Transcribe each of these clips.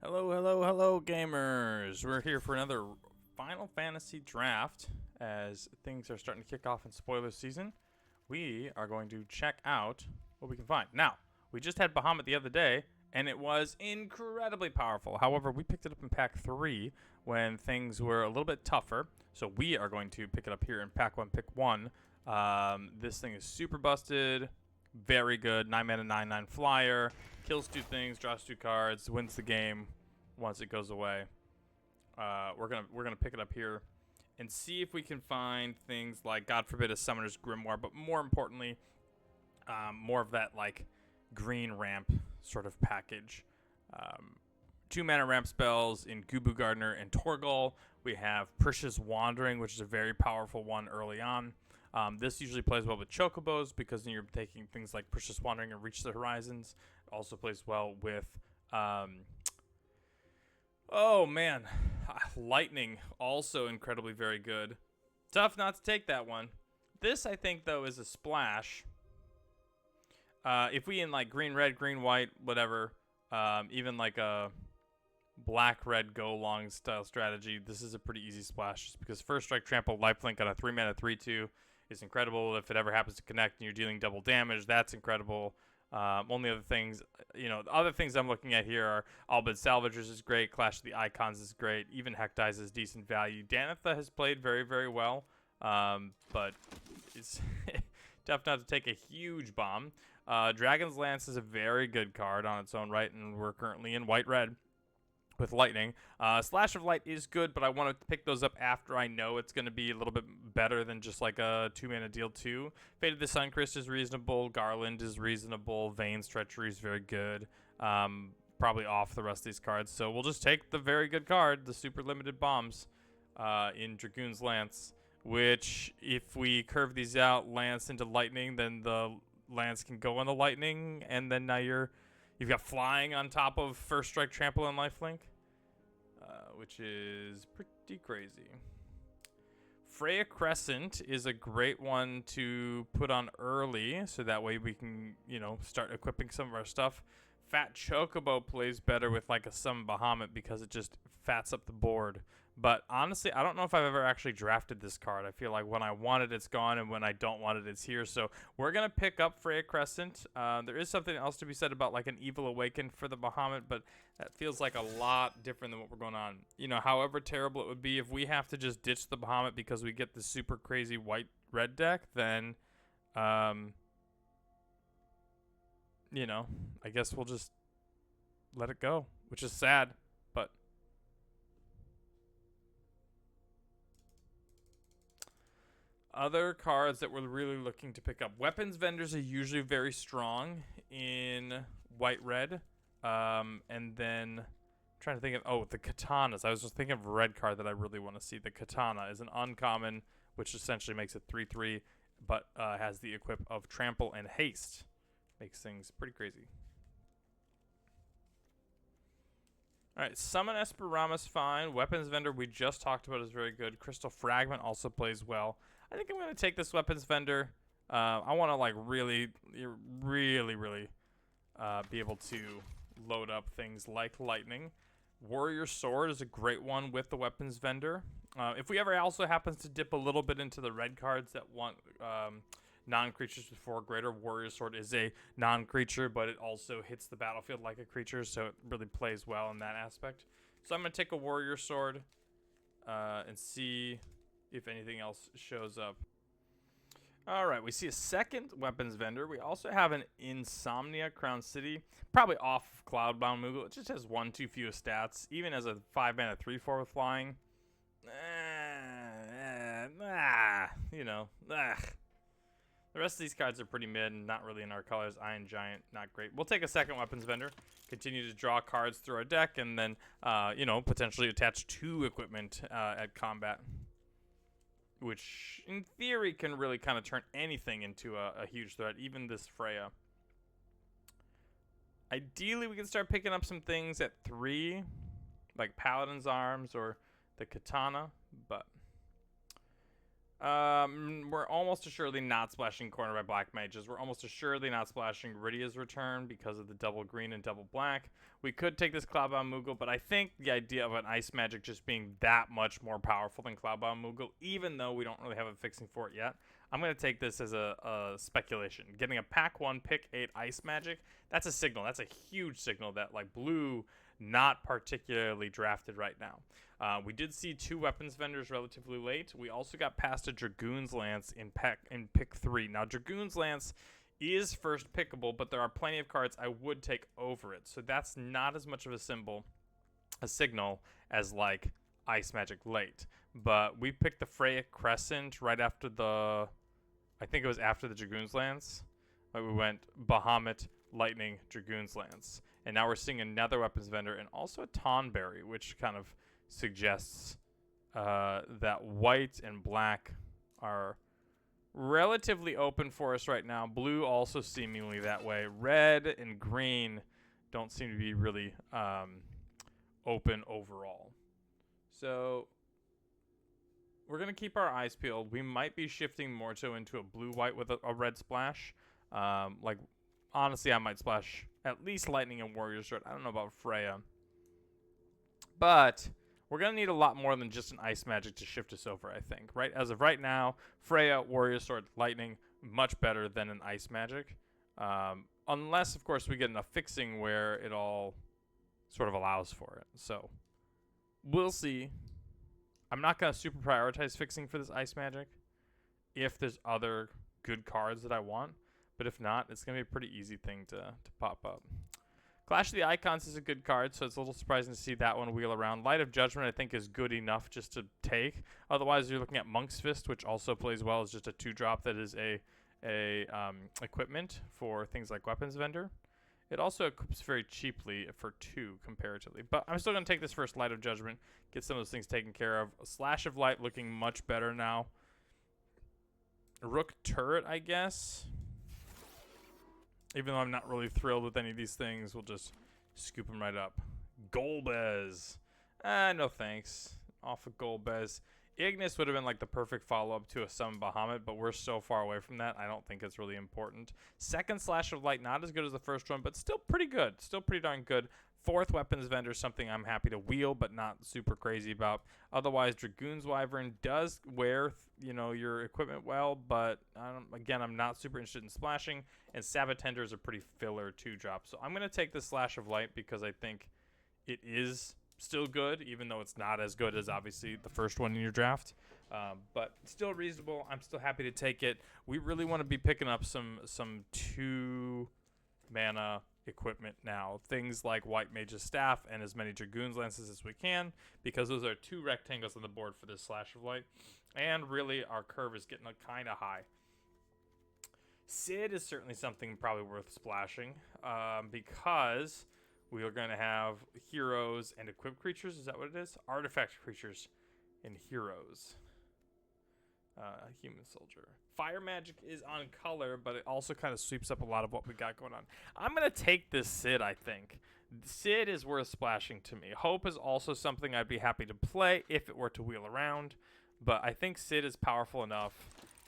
Hello, hello, hello, gamers! We're here for another Final Fantasy draft as things are starting to kick off in spoiler season. We are going to check out what we can find. Now, we just had Bahamut the other day, and it was incredibly powerful. However, we picked it up in Pack 3 when things were a little bit tougher, so we are going to pick it up here in Pack 1, Pick 1. This thing is super busted, very good, 9 mana, 9/9 flyer, kills 2 things, draws 2 cards, wins the game once it goes away. We're gonna pick it up here and see if we can find things like, God forbid, a Summoner's Grimoire, but more importantly, more of that like green ramp sort of package. 2 mana ramp spells in Gubu Gardener and Torgal. We have Precious Wandering, which is a very powerful one early on. This usually plays well with Chocobos because then you're taking things like Precious Wandering and Reach the Horizons. It also plays well with, oh man, Lightning, also incredibly very good. Tough not to take that one. This, I think, though, is a splash. If we in like green, red, green, white, whatever, even like a black, red, go long style strategy, this is a pretty easy splash just because First Strike, Trample, Lifelink on a 3 mana 3/2 is incredible. If it ever happens to connect and you're dealing double damage, that's incredible. Only other things, the other things I'm looking at here are Albed Salvagers is great, Clash of the Icons is great, even Hektize is decent value. Danitha has played very, very well, but it's tough not to take a huge bomb. Dragon's Lance is a very good card on its own right, and we're currently in white-red with Lightning. Slash of Light is good, but I want to pick those up after I know it's going to be a little bit better than just like a 2 mana deal 2. Fate of the Suncrist is reasonable. Garland is reasonable. Vane's Treachery is very good. Probably off the rest of these cards. So we'll just take the very good card, the super limited bombs, in Dragoon's Lance, which if we curve these out, Lance into Lightning, then the Lance can go on the Lightning, and then now you've got flying on top of First Strike, Trample, and Lifelink, which is pretty crazy. Freya Crescent is a great one to put on early, so that way we can, start equipping some of our stuff. Fat Chocobo plays better with like a Summon Bahamut because it just fats up the board. But honestly, I don't know if I've ever actually drafted this card. I feel like when I want it, it's gone, and when I don't want it, it's here. So we're going to pick up Freya Crescent. There is something else to be said about like an Evil Awaken for the Bahamut, but that feels like a lot different than what we're going on. However terrible it would be if we have to just ditch the Bahamut because we get the super crazy white-red deck, then, I guess we'll just let it go, which is sad, but other cards that we're really looking to pick up. Weapons vendors are usually very strong in white-red. And then I'm trying to think of, the katanas. I was just thinking of a red card that I really want to see. The katana is an uncommon, which essentially makes it 3/3, but has the equip of trample and haste. Makes things pretty crazy. Alright, Summon Esperama's fine. Weapons vendor we just talked about is very good. Crystal Fragment also plays well. I think I'm going to take this weapons vendor. I want to like really be able to load up things like Lightning. Warrior Sword is a great one with the weapons vendor. If we ever also happens to dip a little bit into the red cards that want non-creatures with 4 greater, Warrior Sword is a non-creature, but it also hits the battlefield like a creature, so it really plays well in that aspect. So I'm going to take a Warrior Sword and see if anything else shows up. Alright, we see a second weapons vendor. We also have an Insomnia Crown City. Probably off of Cloudbound Moogle. It just has 1 too few stats. Even as a 5 mana 3/4 with flying. The rest of these cards are pretty mid and not really in our colors. Iron Giant, not great. We'll take a second weapons vendor. Continue to draw cards through our deck and then, potentially attach 2 equipment at combat, which in theory can really kind of turn anything into a huge threat, even this Freya. Ideally, we can start picking up some things at 3, like Paladin's Arms or the Katana, but We're almost assuredly not splashing Corner by Black Mages. We're almost assuredly not splashing Rydia's Return because of the double green and double black. We could take this Cloudbound Moogle, but I think the idea of an Ice Magic just being that much more powerful than Cloudbound Moogle, even though we don't really have a fixing for it yet, I'm going to take this as a speculation. Getting a pack 1, pick 8 Ice Magic, that's a signal. That's a huge signal that, like, blue, not particularly drafted right now. We did see 2 weapons vendors relatively late. We also got past a Dragoon's Lance in pick 3. Now, Dragoon's Lance is first pickable, but there are plenty of cards I would take over it. So that's not as much of a signal as like Ice Magic late. But we picked the Freya Crescent right after I think it was after the Dragoon's Lance. We went Bahamut, Lightning, Dragoon's Lance. And now we're seeing another weapons vendor and also a Tonberry, which kind of suggests that white and black are relatively open for us right now. Blue also seemingly that way. Red and green don't seem to be really open overall. So we're going to keep our eyes peeled. We might be shifting more so into a blue-white with a red splash. Like, honestly, I might splash at least Lightning and Warrior Sword. I don't know about Freya. But we're going to need a lot more than just an Ice Magic to shift us over, I think. Right? As of right now, Freya, Warrior Sword, Lightning, much better than an Ice Magic. Unless, of course, we get enough fixing where it all sort of allows for it. So, we'll see. I'm not going to super prioritize fixing for this Ice Magic if there's other good cards that I want. But if not, it's going to be a pretty easy thing to pop up. Clash of the Icons is a good card, so it's a little surprising to see that one wheel around. Light of Judgment, I think, is good enough just to take. Otherwise, you're looking at Monk's Fist, which also plays well as just a 2-drop that is a equipment for things like Weapons Vendor. It also equips very cheaply for 2 comparatively. But I'm still going to take this first Light of Judgment, get some of those things taken care of. Slash of Light looking much better now. Rook Turret, I guess. Even though I'm not really thrilled with any of these things, we'll just scoop them right up. Golbez. No thanks. Off of Golbez. Ignis would have been like the perfect follow-up to a Summon Bahamut, but we're so far away from that, I don't think it's really important. Second Slash of Light, not as good as the first one, but still pretty good. Still pretty darn good. Fourth Weapons Vendor, something I'm happy to wheel, but not super crazy about. Otherwise, Dragoon's Wyvern does wear, your equipment well, but again, I'm not super interested in splashing. And Sabatender is a pretty filler 2-drop. So I'm going to take the Slash of Light because I think it is still good, even though it's not as good as obviously the first one in your draft. But still reasonable. I'm still happy to take it. We really want to be picking up some 2-mana equipment now. Things like White Mage's Staff and as many Dragoon's Lances as we can, because those are 2 rectangles on the board for this Slash of Light. And really, our curve is getting kind of high. Sid is certainly something probably worth splashing because we are going to have heroes and equipped creatures. Is that what it is? Artifact creatures and heroes. Human Soldier. Fire Magic is on color, but it also kind of sweeps up a lot of what we got going on. I'm going to take this Sid, I think. Sid is worth splashing to me. Hope is also something I'd be happy to play if it were to wheel around. But I think Sid is powerful enough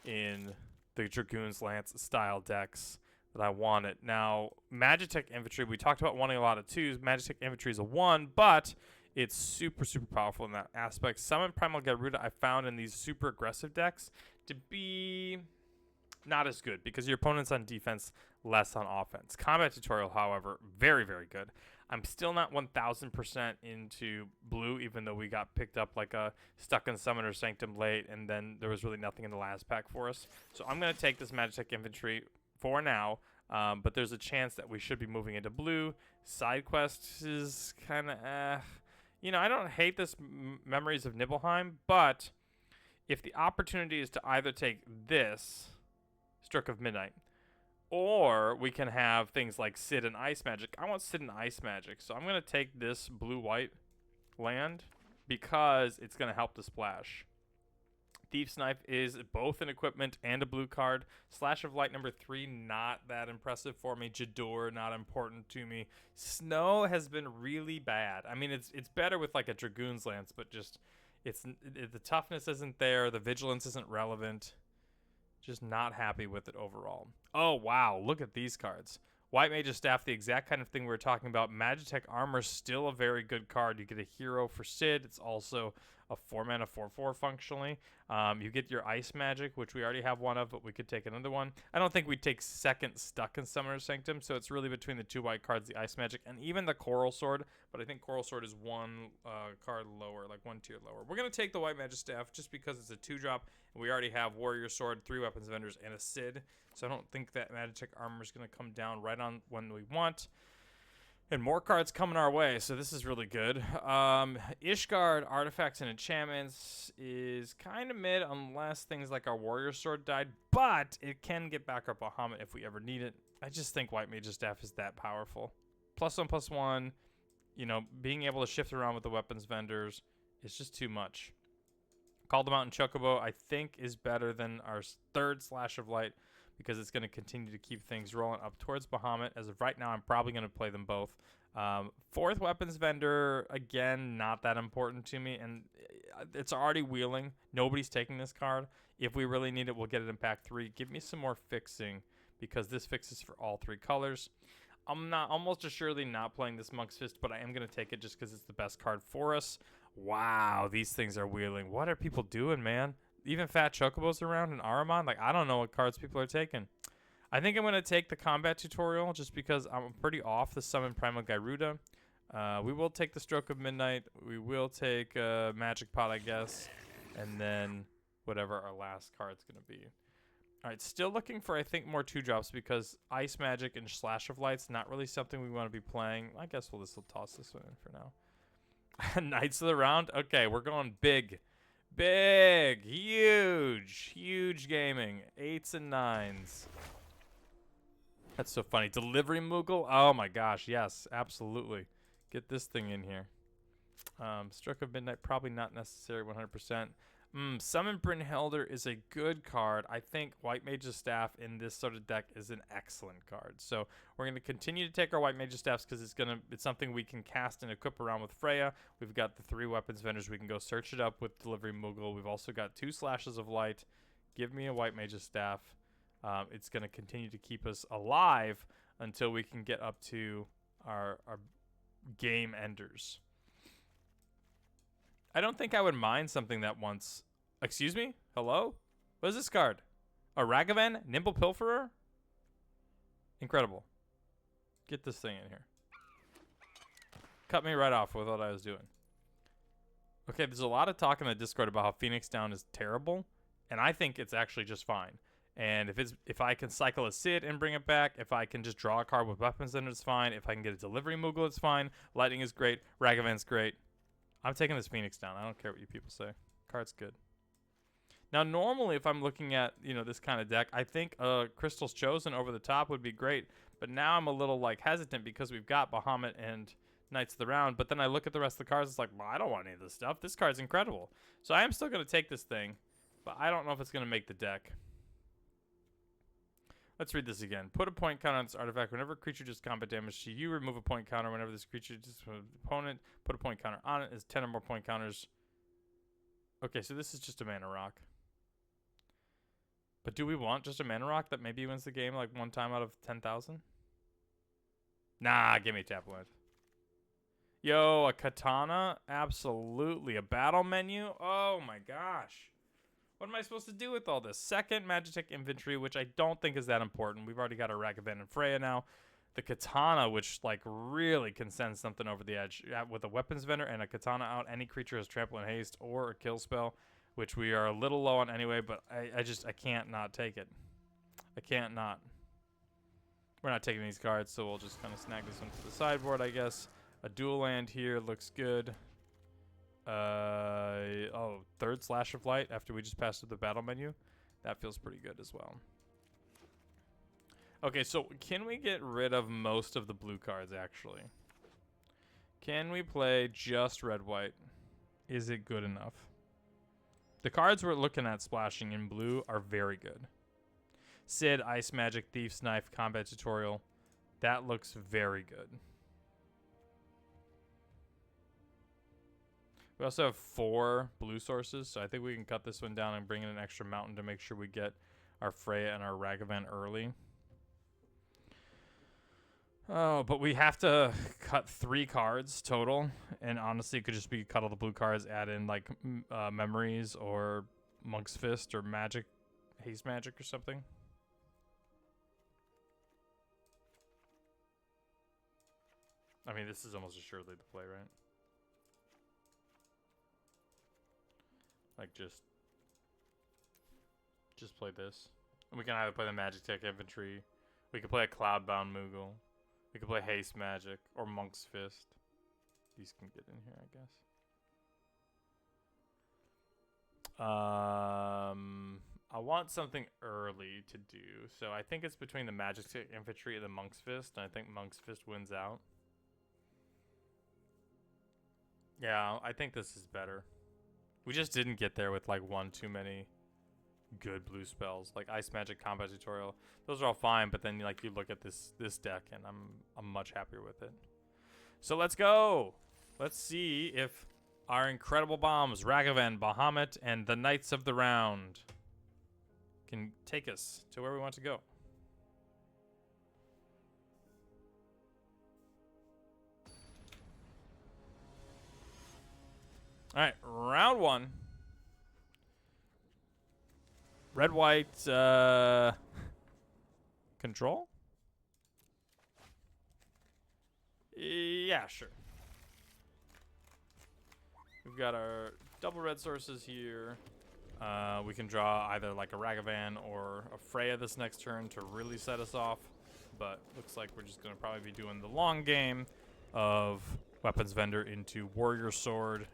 in the Dragoon's Lance style decks that I want it. Now, Magitech Infantry, we talked about wanting a lot of 2s. Magitech Infantry is a 1, but it's super, super powerful in that aspect. Summon Primal Garuda I found in these super aggressive decks to be not as good because your opponent's on defense, less on offense. Combat Tutorial, however, very, very good. I'm still not 1,000% into blue, even though we got picked up like a Stuck in Summoner Sanctum late, and then there was really nothing in the last pack for us. So I'm going to take this Magitech Infantry for now, but there's a chance that we should be moving into blue. Side quest is kind of I don't hate this Memories of Nibelheim, but if the opportunity is to either take this, Stroke of Midnight, or we can have things like Sid and Ice Magic. I want Sid and Ice Magic, so I'm going to take this blue-white land because it's going to help the splash. Thief's Knife is both an equipment and a blue card. Slash of Light number 3, not that impressive for me. Jador, not important to me. Snow has been really bad. I mean, it's better with like a Dragoon's Lance, but just The toughness isn't there. The vigilance isn't relevant. Just not happy with it overall. Oh, wow. Look at these cards. White Mage's Staff, the exact kind of thing we were talking about. Magitech Armor, still a very good card. You get a hero for Sid. It's also a 4-mana 4/4 functionally. You get your Ice Magic, which we already have one of, but we could take another one. I don't think we'd take second Stuck in Summoner's Sanctum, so it's really between the 2 white cards, the Ice Magic, and even the Coral Sword, but I think Coral Sword is 1 card lower, like 1 tier lower. We're going to take the White Mage's Staff just because it's a 2-drop, and we already have Warrior Sword, 3 Weapons Vendors, and a Sid, so I don't think that Magitech Armor is going to come down right on when we want. And more cards coming our way, so this is really good. Ishgard, Artifacts and Enchantments is kind of mid unless things like our Warrior Sword died, but it can get back our Bahamut if we ever need it. I just think White Mage's Staff is that powerful. +1/+1, you know, being able to shift around with the weapons vendors is just too much. Call the Mountain Chocobo, I think, is better than our 3rd Slash of Light, because it's going to continue to keep things rolling up towards Bahamut. As of right now, I'm probably going to play them both. 4th Weapons Vendor, again, not that important to me, and it's already wheeling. Nobody's taking this card. If we really need it, we'll get it in pack 3. Give me some more fixing, because this fixes for all 3 colors. I'm not almost assuredly not playing this Monk's Fist, but I am going to take it just because it's the best card for us. Wow, these things are wheeling. What are people doing, man? Even Fat Chocobos around in Aramon? Like, I don't know what cards people are taking. I think I'm going to take the Combat Tutorial just because I'm pretty off the Summon Primal Gyruda. We will take the Stroke of Midnight. We will take Magic Pot, I guess. And then whatever our last card's going to be. All right, still looking for, I think, more 2-drops because Ice Magic and Slash of Light's not really something we want to be playing. I guess we'll just toss this one in for now. Knights of the Round? Okay, we're going big. Big, huge gaming. 8s and 9s. That's so funny. Delivery Moogle? Oh my gosh, yes, absolutely. Get this thing in here. Stroke of Midnight, probably not necessary 100%. Summon Brynhildr is a good card. I think White Mage's Staff in this sort of deck is an excellent card. So we're going to continue to take our White Mage's Staffs because it's something we can cast and equip around with Freya. We've got the 3 weapons vendors. We can go search it up with Delivery Moogle. We've also got 2 Slashes of Light. Give me a White Mage's Staff. It's going to continue to keep us alive until we can get up to our game enders. I don't think I would mind something that once... Excuse me? Hello? What is this card? A Ragavan? Nimble Pilferer? Incredible. Get this thing in here. Cut me right off with what I was doing. Okay, there's a lot of talk in the Discord about how Phoenix Down is terrible, and I think it's actually just fine. And if I can cycle a Sid and bring it back, if I can just draw a card with weapons, then it's fine. If I can get a Delivery Moogle, it's fine. Lightning is great. Ragavan's great. I'm taking this Phoenix Down. I don't care what you people say. Card's good. Now, normally, if I'm looking at, this kind of deck, I think Crystal's Chosen over the top would be great. But now I'm a little, hesitant because we've got Bahamut and Knights of the Round. But then I look at the rest of the cards, it's like, well, I don't want any of this stuff. This card's incredible. So I am still going to take this thing. But I don't know if it's going to make the deck. Let's read this again. Put a point counter on this artifact. Whenever a creature does combat damage to you, remove a point counter. Whenever this creature does an opponent, put a point counter on it. It's 10 or more point counters. Okay, so this is just a mana rock. But do we want just a mana rock that maybe wins the game one time out of 10,000? Nah, give me Tap Land. Yo, a Katana? Absolutely. A battle menu? Oh my gosh. What am I supposed to do with all this? Second, Magitech Infantry, which I don't think is that important. We've already got a Ragavan and Freya now. The Katana, which really can send something over the edge. With a weapons vendor and a Katana out, any creature has trample and haste or a kill spell, which we are a little low on anyway, but I can't not take it. I can't not. We're not taking these cards, so we'll just kind of snag this one to the sideboard, I guess. A dual land here looks good. Third Slash of Light after we just passed through the battle menu. That feels pretty good as well. Okay, so can we get rid of most of the blue cards, actually? Can we play just red-white? Is it good enough? The cards we're looking at splashing in blue are very good. Sid, Ice Magic, Thief's Knife, Combat Tutorial. That looks very good. We also have 4 blue sources, so I think we can cut this one down and bring in an extra mountain to make sure we get our Freya and our Ragavan early. Oh, but we have to cut 3 cards total, and honestly, it could just be cut all the blue cards, add in like memories or Monk's Fist or magic, haste magic or something. I mean, this is almost assuredly the play, right? Like just play this, and we can either play the Magic Tech Infantry, we could play a Cloudbound Moogle. We could play Haste Magic or Monk's Fist. These can get in here, I guess. I want something early to do, so I think it's between the Magic Infantry and the Monk's Fist, and I think Monk's Fist wins out. Yeah, I think this is better. We just didn't get there with like one too many good blue spells, like Ice Magic Combat Tutorial. Those are all fine, but then like you look at this deck, and I'm much happier with it. So let's go. Let's see if our incredible bombs, Ragavan, Bahamut, and the Knights of the Round can take us to where we want to go. All right, round 1. Red, white, control? Yeah, sure. We've got our double red sources here. We can draw either like a Ragavan or a Freya this next turn to really set us off. But looks like we're just going to probably be doing the long game of Weapons Vendor into Warrior Sword.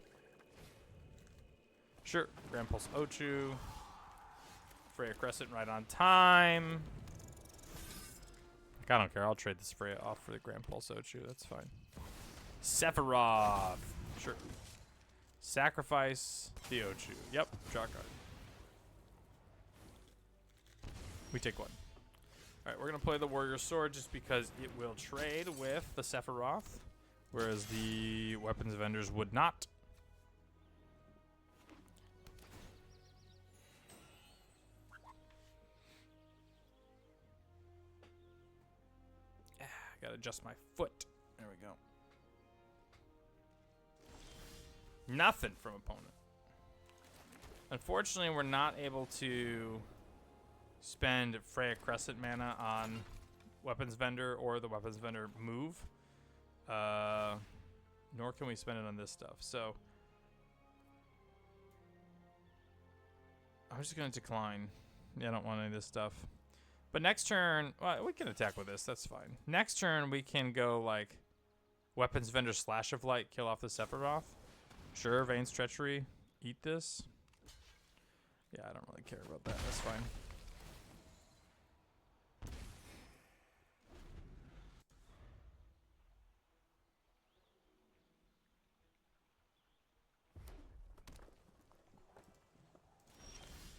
Sure, Grand Pulse Ochu. Freya Crescent right on time. Like, I don't care. I'll trade this Freya off for the Grand Pulse Ochu. That's fine. Sephiroth. Sure. Sacrifice the Ochu. Yep. Draw card. We take 1. Alright, we're going to play the Warrior Sword just because it will trade with the Sephiroth, whereas the Weapons Vendors would not. Gotta adjust my foot. There we go. Nothing from opponent. Unfortunately, we're not able to spend Freya Crescent mana on Weapons Vendor or the Weapons Vendor move. Nor can we spend it on this stuff. So I'm just gonna decline. Yeah, I don't want any of this stuff. But next turn, well, we can attack with this. That's fine. Next turn, we can go like Weapons Vendor Slash of Light, kill off the Sephiroth. Sure, Vane's Treachery, eat this. Yeah, I don't really care about that. That's fine.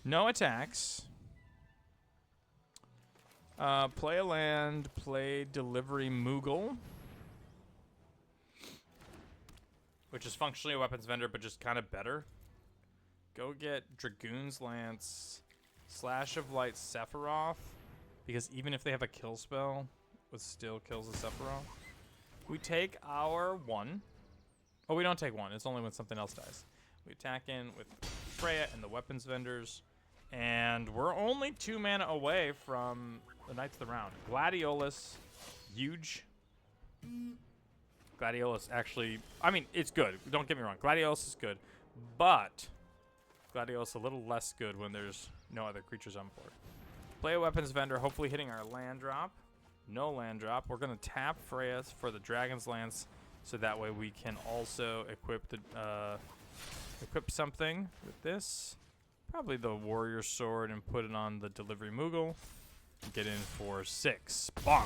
No attacks. Play a land, play Delivery Moogle. Which is functionally a Weapons Vendor, but just kind of better. Go get Dragoon's Lance, Slash of Light Sephiroth. Because even if they have a kill spell, it still kills the Sephiroth. We take our 1. Oh, we don't take 1. It's only when something else dies. We attack in with Freya and the Weapons Vendors. And we're only 2 mana away from the Knights of the Round. Gladiolus, huge. Gladiolus actually, I mean, it's good. Don't get me wrong. Gladiolus is good. But Gladiolus a little less good when there's no other creatures on board. Play a Weapons Vendor, hopefully hitting our land drop. No land drop. We're going to tap Freya's for the Dragon's Lance, so that way we can also equip the equip something with this. Probably the Warrior Sword and put it on the Delivery Moogle. Get in for 6. Bonk.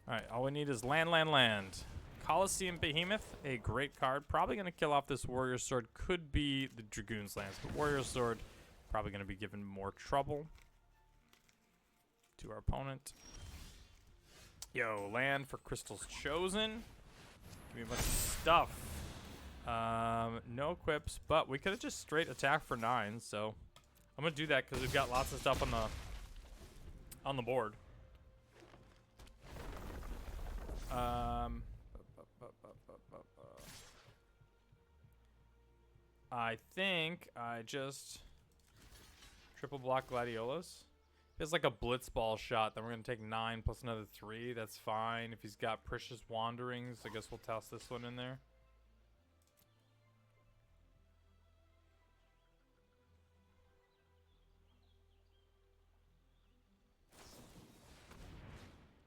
Alright, all we need is land, land, land. Colosseum Behemoth, a great card. Probably going to kill off this Warrior Sword. Could be the Dragoon's Lance, but Warrior Sword probably going to be given more trouble to our opponent. Yo, land for Crystal's Chosen. Give me a bunch of stuff. No equips, but we could have just straight attacked for 9, so I'm gonna do that because we've got lots of stuff on the board. I think I just triple block Gladiolas. If he has like a blitzball shot, then we're gonna take 9 plus another 3. That's fine. If he's got Precious Wanderings, I guess we'll toss this one in there.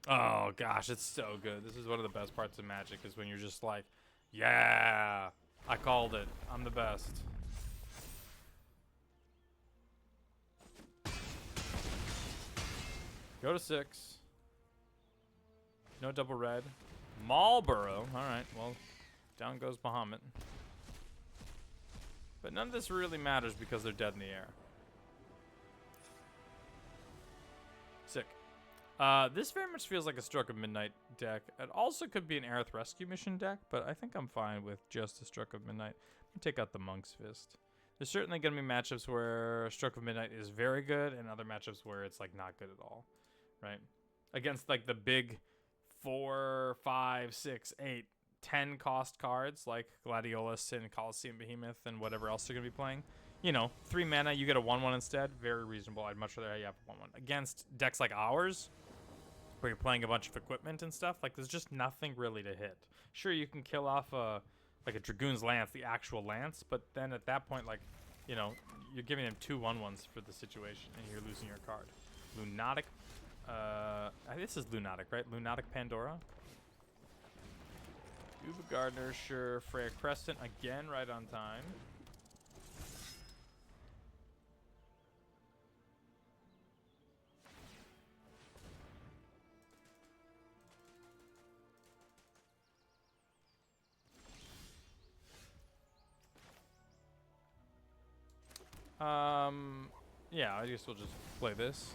Oh gosh, it's so good. This is one of the best parts of Magic, is when you're just like, yeah, I called it. I'm the best. Go to 6. No double red. Marlboro. Alright, well, down goes Bahamut. But none of this really matters because they're dead in the air. Sick. This very much feels like a Stroke of Midnight deck. It also could be an Aerith Rescue Mission deck, but I think I'm fine with just a Stroke of Midnight. I'm gonna take out the Monk's Fist. There's certainly gonna be matchups where Stroke of Midnight is very good, and other matchups where it's like not good at all, right? Against like the big 4, 5, 6, 8, 10 cost cards like Gladiolus and Colosseum Behemoth and whatever else they're gonna be playing. You know, 3 mana, you get a 1/1 instead. Very reasonable. I'd much rather you have a 1/1. Against decks like ours, where you're playing a bunch of equipment and stuff, like there's just nothing really to hit. Sure, you can kill off like a Dragoon's Lance, the actual Lance, but then at that point, like, you know, you're giving them 2 1/1s for the situation, and you're losing your card. Lunatic, this is Lunatic, right? Lunatic Pandora. Uva Gardener, sure. Freya Crescent, again, right on time. Yeah, I guess we'll just play this.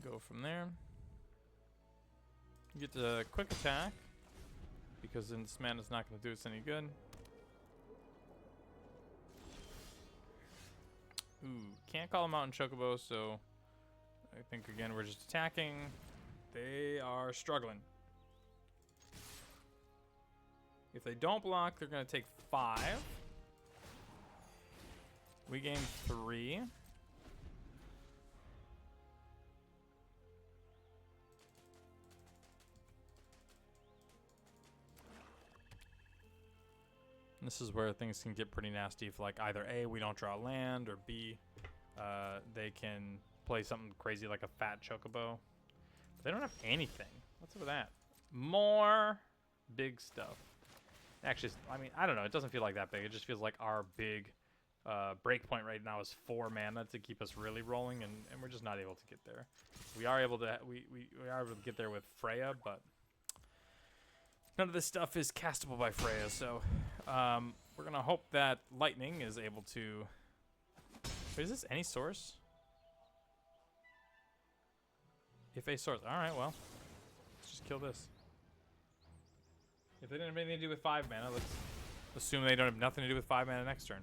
Go from there. Get the quick attack, because then this mana's not going to do us any good. Ooh, can't call them out in Chocobo, so I think again we're just attacking. They are struggling. If they don't block, they're going to take 5. We gain 3. This is where things can get pretty nasty if, like, either A, we don't draw land, or B, they can play something crazy like a fat Chocobo. But they don't have anything. What's up with that? More big stuff. Actually, I mean, I don't know. It doesn't feel like that big. It just feels like our big breakpoint right now is 4 mana to keep us really rolling, and we're just not able to get there. We are able to we are able to get there with Freya, but none of this stuff is castable by Freya, so we're gonna hope that Lightning is able to. Wait, is this any source? If a source, all right, well, let's just kill this. If they didn't have anything to do with 5 mana, let's assume they don't have nothing to do with 5 mana next turn.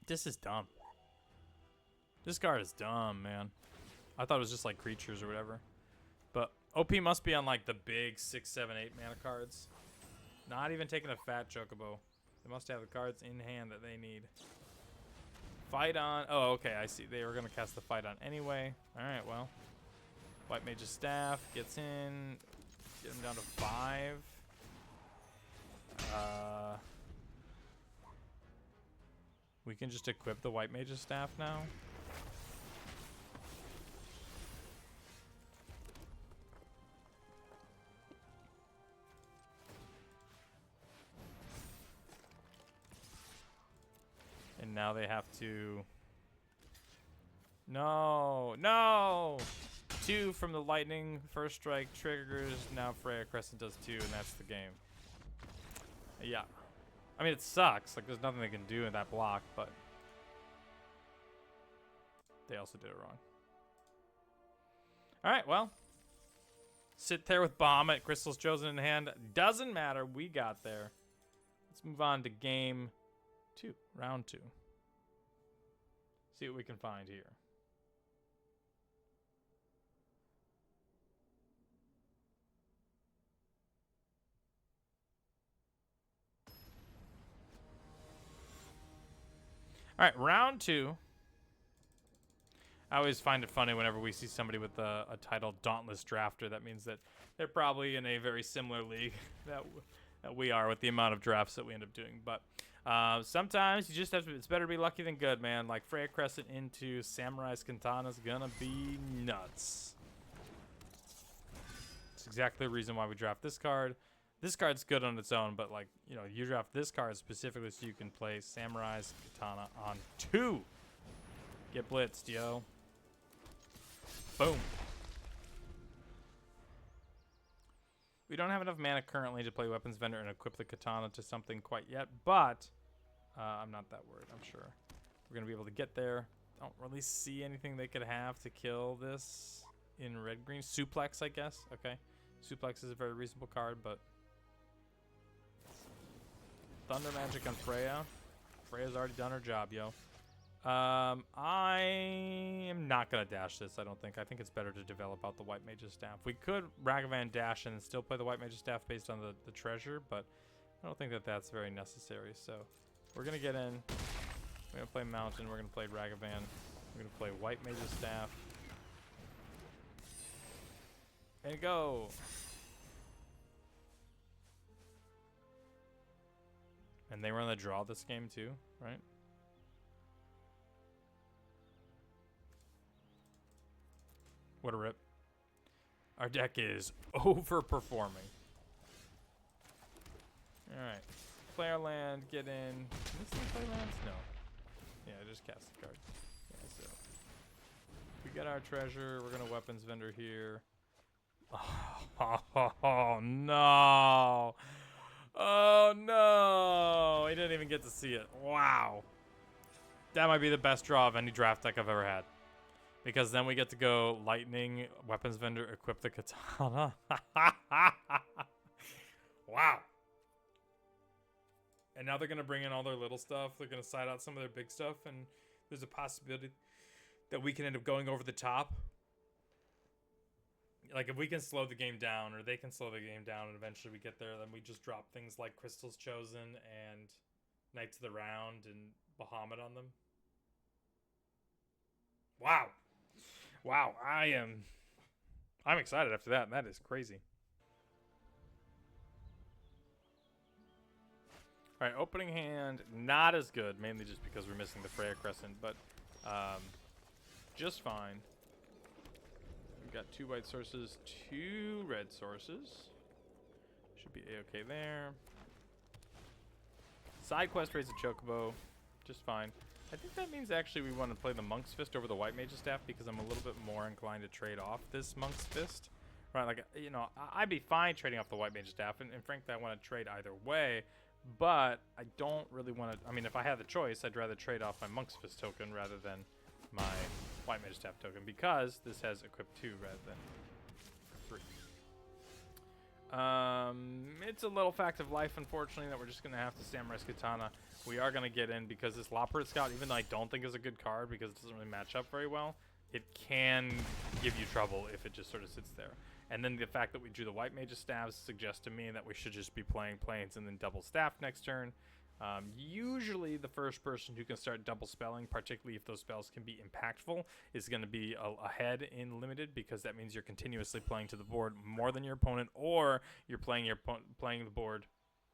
This is dumb. This card is dumb, man. I thought it was just like creatures or whatever. But OP must be on like the big 6, 7, 8 mana cards. Not even taking a fat Chocobo. They must have the cards in hand that they need. Fight on. Oh, okay, I see. They were going to cast the Fight on anyway. Alright, well. White Mage's Staff gets in. Get him down to 5. We can just equip the White Mage's Staff now. And now they have to... No! No! 2 from the Lightning. First strike triggers. Now Freya Crescent does 2, and that's the game. Yeah. I mean, it sucks. Like, there's nothing they can do in that block, but they also did it wrong. All right, well, Sit there with Bahamut, Crystal's Chosen in hand. Doesn't matter. We got there. Let's move on to game 2, round 2. See what we can find here. All right, round 2. I always find it funny whenever we see somebody with a title Dauntless Drafter. That means that they're probably in a very similar league that we are with the amount of drafts that we end up doing. But sometimes you just have to, it's better to be lucky than good, man. Like Freya Crescent into Samurai's Katana's gonna be nuts. It's exactly the reason why we draft this card. This card's good on its own, but like, you know, you draft this card specifically so you can play Samurai's Katana on 2. Get blitzed, yo. Boom. We don't have enough mana currently to play Weapons Vendor and equip the Katana to something quite yet, but I'm not that worried, I'm sure. We're going to be able to get there. Don't really see anything they could have to kill this in red-green. Suplex, I guess. Okay. Suplex is a very reasonable card, but... Thunder Magic on Freya. Freya's already done her job, yo. I am not going to dash this, I don't think. I think it's better to develop out the White Mage's Staff. We could Ragavan dash and still play the White Mage's Staff based on the treasure, but I don't think that that's very necessary. So we're going to get in. We're going to play Mountain. We're going to play Ragavan. We're going to play White Mage's Staff. And go! And they were on the draw this game too, right? What a rip. Our deck is overperforming. Alright. Play our land, get in. Can this thing play lands? No. Yeah, just cast the card. Yeah, so. We get our treasure. We're going to Weapons Vendor here. Oh, no. Oh, no. He didn't even get to see it. Wow. That might be the best draw of any draft deck I've ever had. Because then we get to go Lightning, Weapons Vendor, equip the Katana. Wow. And now they're going to bring in all their little stuff. They're going to side out some of their big stuff. And there's a possibility that we can end up going over the top. Like, if we can slow the game down, or they can slow the game down, and eventually we get there, then we just drop things like Crystal's Chosen and Knights of the Round and Bahamut on them. Wow. Wow, I'm excited after that. That is crazy. All right, opening hand, not as good, mainly just because we're missing the Freya Crescent, but just fine. We've got 2 white sources, 2 red sources. Should be A-okay there. Side quest raises a Chocobo, just fine. I think that means actually we want to play the Monk's Fist over the White Mage's Staff because I'm a little bit more inclined to trade off this Monk's Fist. Right, like, you know, I'd be fine trading off the White Mage's Staff, and frankly, I want to trade either way, but I don't really want to, I mean, if I had the choice, I'd rather trade off my Monk's Fist token rather than my White Mage's Staff token because this has equip 2 rather than 3. It's a little fact of life, unfortunately, that we're just going to have to Samurai's Katana. We are going to get in because this Loppard Scout, even though I don't think is a good card because it doesn't really match up very well, it can give you trouble if it just sort of sits there. And then the fact that we drew the White Mage's Staffs suggests to me that we should just be playing Plains and then double Staff next turn. Usually the first person who can start double spelling, particularly if those spells can be impactful, is going to be ahead in Limited because that means you're continuously playing to the board more than your opponent, or you're playing the board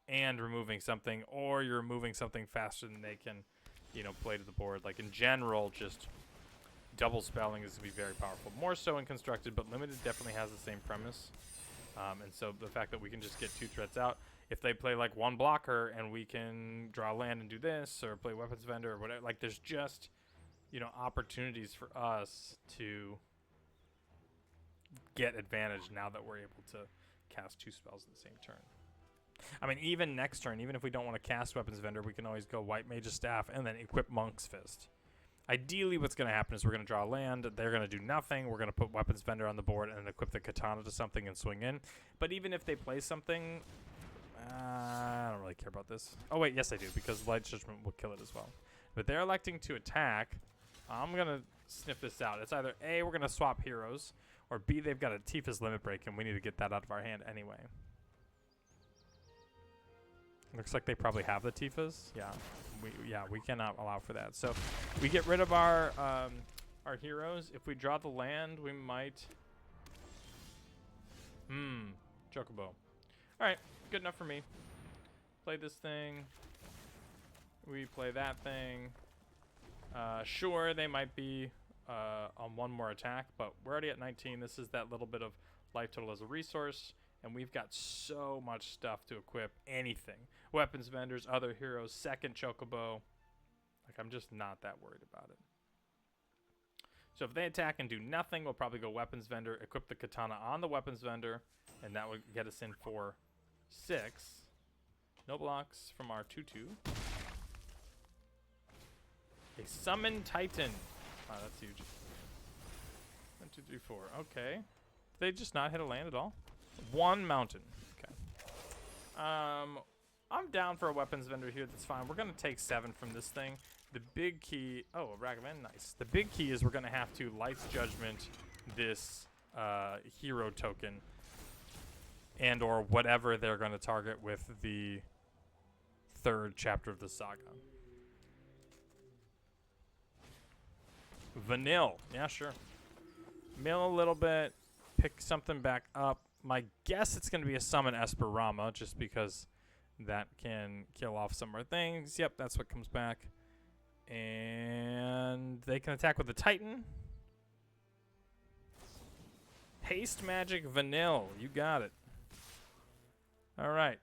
and removing something, or you're removing something faster than they can, you know, play to the board. Like in general, just double spelling is going to be very powerful. More so in Constructed, but Limited definitely has the same premise. And so the fact that we can just get 2 threats out, if they play like 1 blocker and we can draw land and do this, or play Weapons Vendor or whatever, like there's just, you know, opportunities for us to get advantage now that we're able to cast 2 spells at the same turn. I mean, even next turn, even if we don't want to cast Weapons Vendor, we can always go White Mage's Staff and then equip Monk's Fist. Ideally, what's going to happen is we're going to draw land. They're going to do nothing. We're going to put Weapons Vendor on the board and equip the Katana to something and swing in. But even if they play something, I don't really care about this. Oh, wait, yes, I do, because Light Judgment will kill it as well. But they're electing to attack. I'm going to sniff this out. It's either A, we're going to swap heroes, or B, they've got a Tifa's Limit Break, and we need to get that out of our hand anyway. Looks like they probably have the Tifas. Yeah, we cannot allow for that. So we get rid of our heroes. If we draw the land, we might. Chocobo. All right, good enough for me. Play this thing. We play that thing. Sure, they might be on one more attack, but we're already at 19. This is that little bit of life total as a resource. And we've got so much stuff to equip anything. Weapons vendors, other heroes, second Chocobo. Like, I'm just not that worried about it. So if they attack and do nothing, we'll probably go weapons vendor, equip the Katana on the weapons vendor, and that would get us in for 6. No blocks from our 2/2. A summon Titan. Wow, that's huge. 1, 2, 3, 4. Okay. Did they just not hit a land at all? One mountain. Okay. I'm down for a weapons vendor here. That's fine. We're going to take 7 from this thing. The big key... Oh, a Ragavan. Nice. The big key is we're going to have to Light's Judgment this hero token and or whatever they're going to target with the 3rd chapter of the saga. Vanille. Yeah, sure. Mill a little bit. Pick something back up. My guess it's going to be a summon Esperama, just because that can kill off some more things. Yep, that's what comes back. And they can attack with the Titan. Haste Magic Vanille. You got it. All right.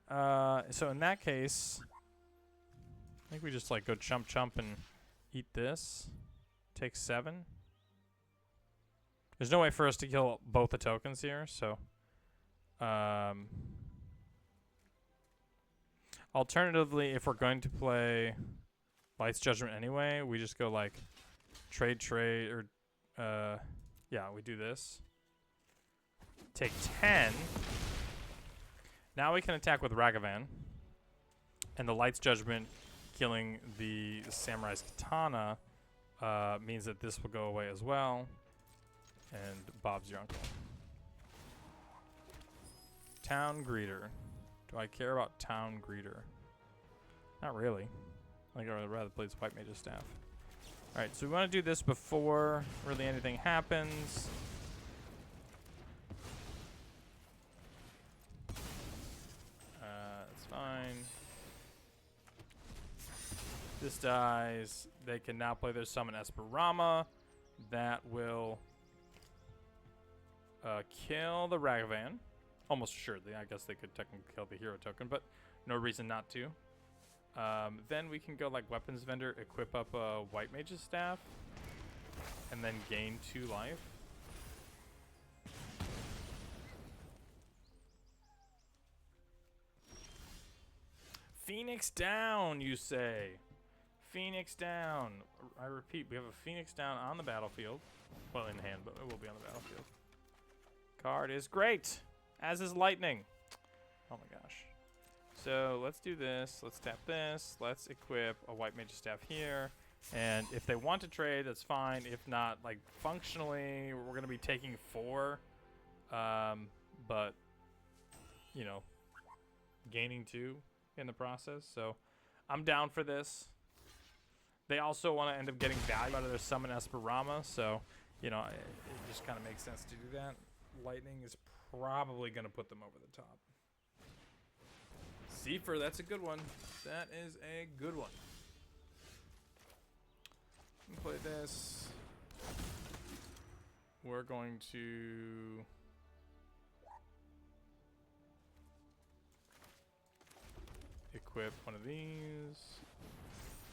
So in that case, I think we just like go chump and eat this. Take 7. There's no way for us to kill both the tokens here, so... alternatively, if we're going to play Light's Judgment anyway, we just go like trade, or yeah, we do this. Take 10. Now we can attack with Ragavan, and the Light's Judgment killing the Samurai's Katana means that this will go away as well. And Bob's your uncle. Town Greeter. Do I care about Town Greeter? Not really. I think I would rather play this White Mage's Staff. Alright, so we want to do this before really anything happens. That's fine. This dies. They can now play their summon Esperama. That will kill the Ragavan. Almost assuredly. I guess they could technically kill the hero token, but no reason not to. Then we can go like weapons vendor, equip up a White Mage's Staff, and then gain 2 life. Phoenix down, you say? Phoenix down. I repeat, we have a Phoenix down on the battlefield. Well, in hand, but it will be on the battlefield. Card is great, as is lightning. Oh my gosh. So let's do this. Let's tap this. Let's equip a White Mage's Staff here. And if they want to trade, that's fine. If not, like functionally, we're going to be taking 4. But, you know, gaining 2 in the process. So I'm down for this. They also want to end up getting value out of their summon Esperama. So, you know, it just kind of makes sense to do that. Lightning is probably going to put them over the top. Zephyr, that's a good one. That is a good one. Play this. We're going to equip one of these.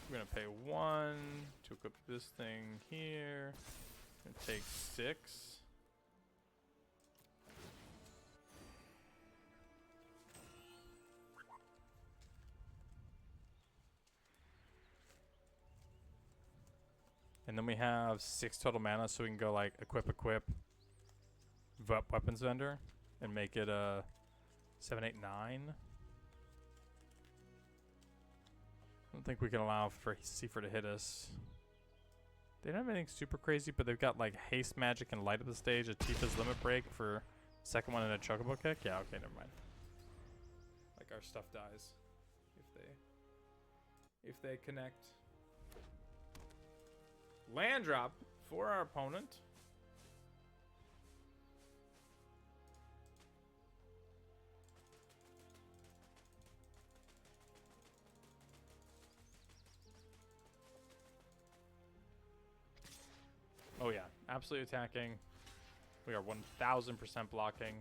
We're going to pay 1 to equip this thing here. And take 6. And then we have 6 total mana, so we can go like equip, weapons vendor, and make it a 7, 8, 9. I don't think we can allow for Seifer to hit us. They don't have anything super crazy, but they've got like haste magic and light of the stage, a Tifa's limit break for second one, and a chocobo kick. Yeah, okay, never mind. Like our stuff dies if they connect. Land drop for our opponent. Oh yeah, absolutely attacking. We are 1000% blocking.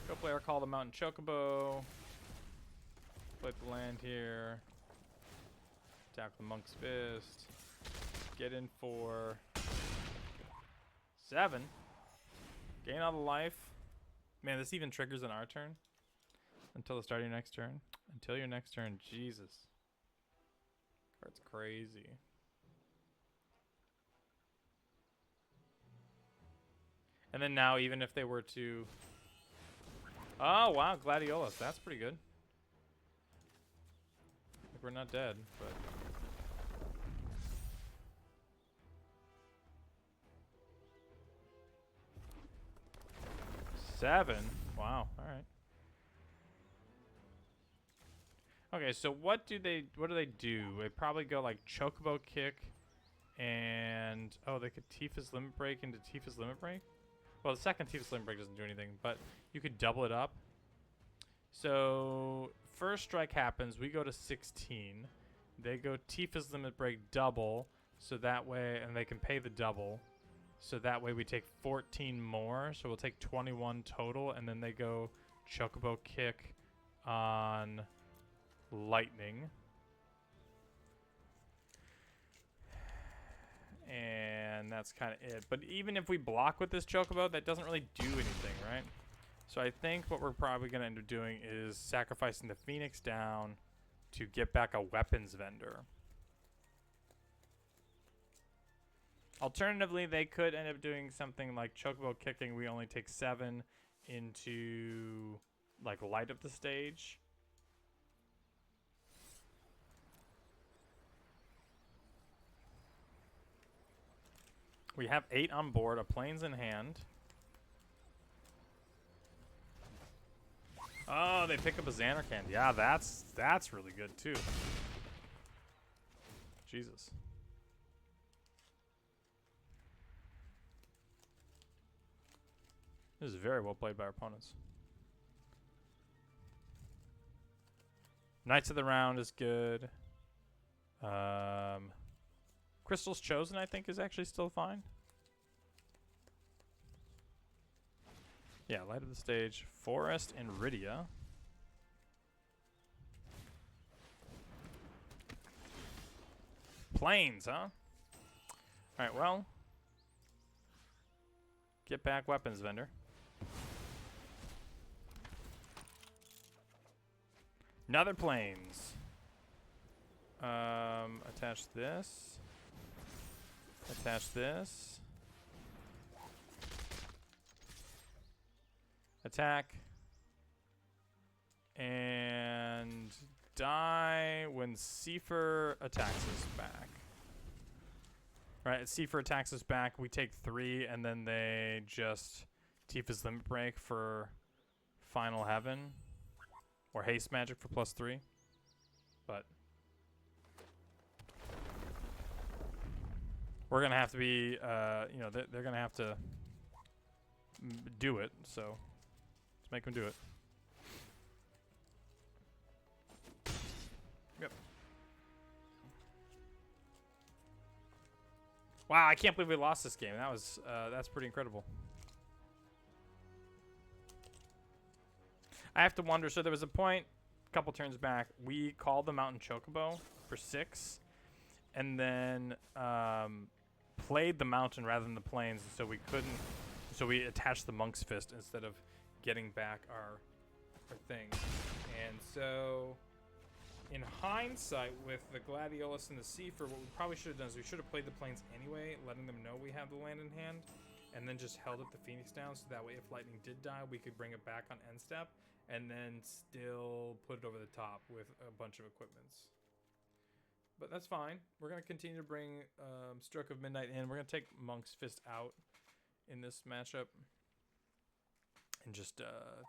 Go play our Call the Mountain Chocobo. Play the land here. Attack the Monk's Fist. Get in for 7. Gain all the life. Man, this even triggers on our turn. Until the start of your next turn. Until your next turn. Jesus. Card's crazy. And then now, even if they were to... Oh, wow, Gladiolus. That's pretty good. Like, we're not dead, but... Seven? Wow, alright. Okay, so what do they do? They probably go like Chocobo Kick and... Oh, they could Tifa's Limit Break into Tifa's Limit Break? Well, the second Tifa's Limit Break doesn't do anything, but you could double it up. So, first strike happens, we go to 16. They go Tifa's Limit Break double, so that way, and they can pay the double. So that way we take 14 more, so we'll take 21 total, and then they go Chocobo Kick on Lightning. And that's kind of it. But even if we block with this Chocobo, that doesn't really do anything, right? So I think what we're probably going to end up doing is sacrificing the Phoenix down to get back a weapons vendor. Alternatively, they could end up doing something like Chocobo Kicking. We only take 7 into like light up the stage. We have 8 on board, a plains in hand. Oh, they pick up a Xanarkand. Yeah, that's really good too. Jesus. This is very well played by our opponents. Knights of the Round is good. Crystal's Chosen, I think, is actually still fine. Yeah, light of the stage. Forest and Rydia. Plains, huh? Alright, well. Get back weapons vendor. Another plains. Attach this. Attach this. Attack. And die when Seifer attacks us back. Right, Seifer attacks us back. We take 3, and then they just Tifa's Limit Break for Final Heaven. Or Haste Magic for +3. But we're going to have to be, you know, they're going to have to do it. So let's make them do it. Yep. Wow, I can't believe we lost this game. That was, that's pretty incredible. I have to wonder, so there was a point a couple turns back, we called the Mountain Chocobo for 6, and then played the mountain rather than the plains, so we couldn't, so we attached the Monk's Fist instead of getting back our thing. And so In hindsight, with the Gladiolus and the Seafer, what we probably should have done is we should have played the planes anyway, letting them know we have the land in hand, and then just held up the Phoenix down, so that way if Lightning did die, we could bring it back on end step, and then still put it over the top with a bunch of equipments. But that's fine. We're going to continue to bring Stroke of Midnight in. We're going to take Monk's Fist out in this matchup and just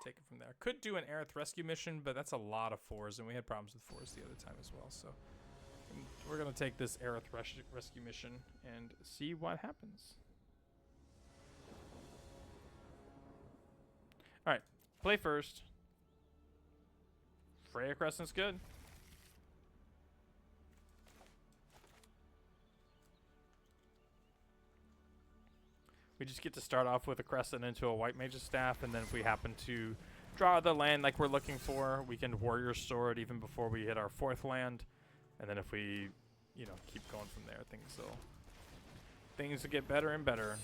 take it from there. Could do an Aerith rescue mission, but that's a lot of 4s, and we had problems with 4s the other time as well. So we're going to take this Aerith rescue mission and see what happens. All right, play first. Freya Crescent's good. We just get to start off with a Crescent into a White Mage's Staff, and then if we happen to draw the land like we're looking for, we can Warrior Sword even before we hit our 4th land. And then if we, you know, keep going from there, things will get better and better.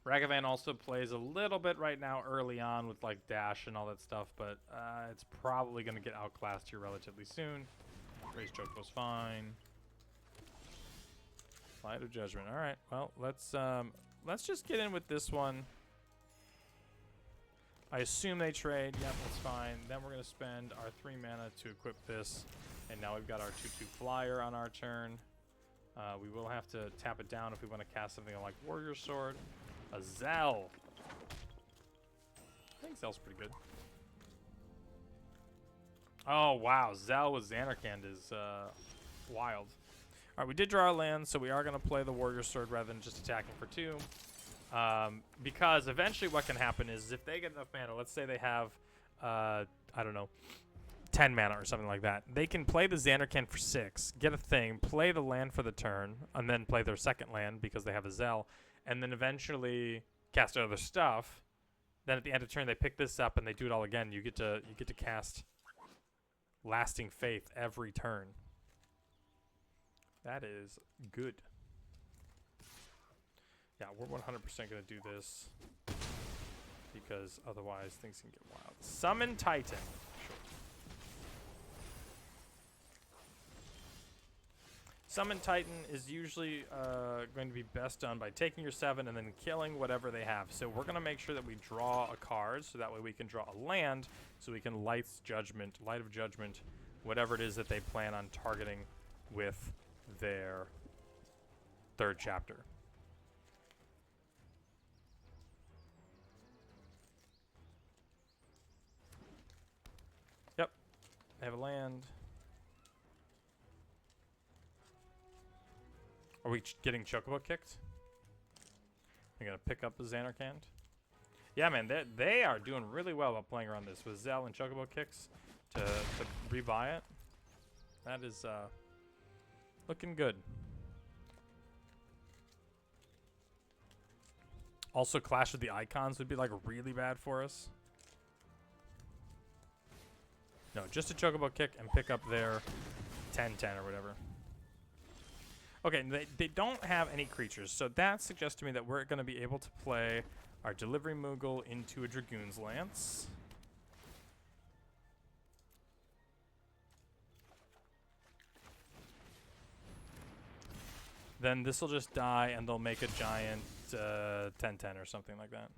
Ragavan also plays a little bit right now early on with like dash and all that stuff, but it's probably going to get outclassed here relatively soon. Raise Chocobo's fine. Light of Judgment. All right. Well, let's just get in with this one. I assume they trade. Yep, that's fine. Then we're gonna spend our 3 mana to equip this, and now we've got our 2/2 flyer on our turn. We will have to tap it down if we want to cast something like Warrior Sword. A Zell. I think Zell's pretty good. Oh wow, Zell with Xanarkand is wild. All right, we did draw a land, so we are going to play the Warrior Sword rather than just attacking for 2. Because eventually what can happen is if they get enough mana, let's say they have, I don't know, 10 mana or something like that, they can play the Xanarkand for 6, get a thing, play the land for the turn, and then play their second land because they have a Zell, and then eventually cast other stuff. Then at the end of turn, they pick this up and they do it all again. You get to cast Lasting Faith every turn. That is good. Yeah, we're 100% going to do this because otherwise things can get wild. Summon Titan. Sure. Summon Titan is usually going to be best done by taking your 7 and then killing whatever they have. So we're going to make sure that we draw a card so that way we can draw a land so we can Light of Judgment, whatever it is that they plan on targeting with their 3rd chapter. Yep, they have a land. Are we getting Chocobo kicked? We're gonna pick up the Xanarkand. Yeah, man, they are doing really well about playing around this with Zell and Chocobo kicks to rebuy it. That is looking good. Also, Clash of the Icons would be like really bad for us. No, just a Chocobo kick and pick up their 10/10 or whatever. Okay, they don't have any creatures, so that suggests to me that we're going to be able to play our Delivery Moogle into a Dragoon's Lance. Then this will just die, and they'll make a giant 10/10 or something like that.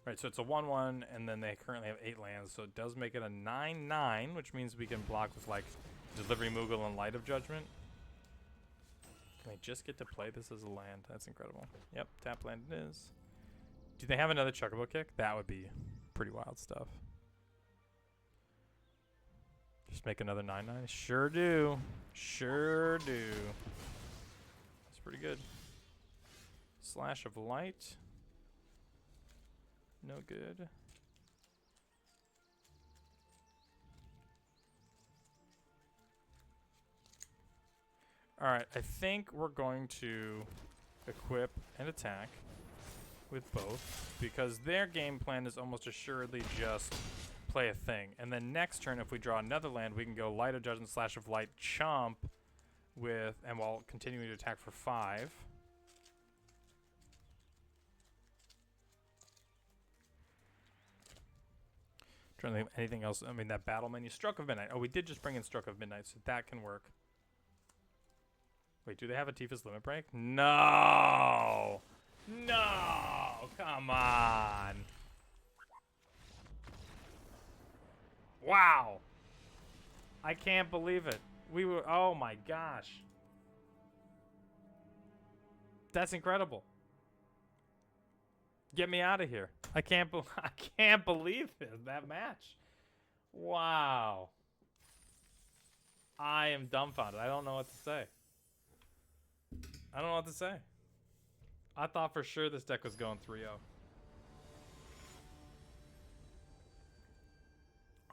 Right, so it's a 1/1, and then they currently have 8 lands, so it does make it a 9/9, which means we can block with, like, Delivery Moogle and Light of Judgment. Can I just get to play this as a land? That's incredible. Yep, tap land it is. Do they have another Chocobo kick? That would be pretty wild stuff. Just make another 9/9? Sure do. Sure do. That's pretty good. Slash of Light. No good. Alright, I think we're going to equip and attack with both, because their game plan is almost assuredly just play a thing. And then next turn, if we draw another land, we can go Light of Judgment, Slash of Light, Chomp with, and while continuing to attack for 5. Trying to think of anything else. I mean, that battle menu. Stroke of Midnight. Oh, we did just bring in Stroke of Midnight, so that can work. Wait, do they have a Tifa's Limit Break? No! No! Come on! Wow! I can't believe it. We were... Oh my gosh. That's incredible. Get me out of here. I can't believe it, that match. Wow. I am dumbfounded. I don't know what to say. I don't know what to say. I thought for sure this deck was going 3-0.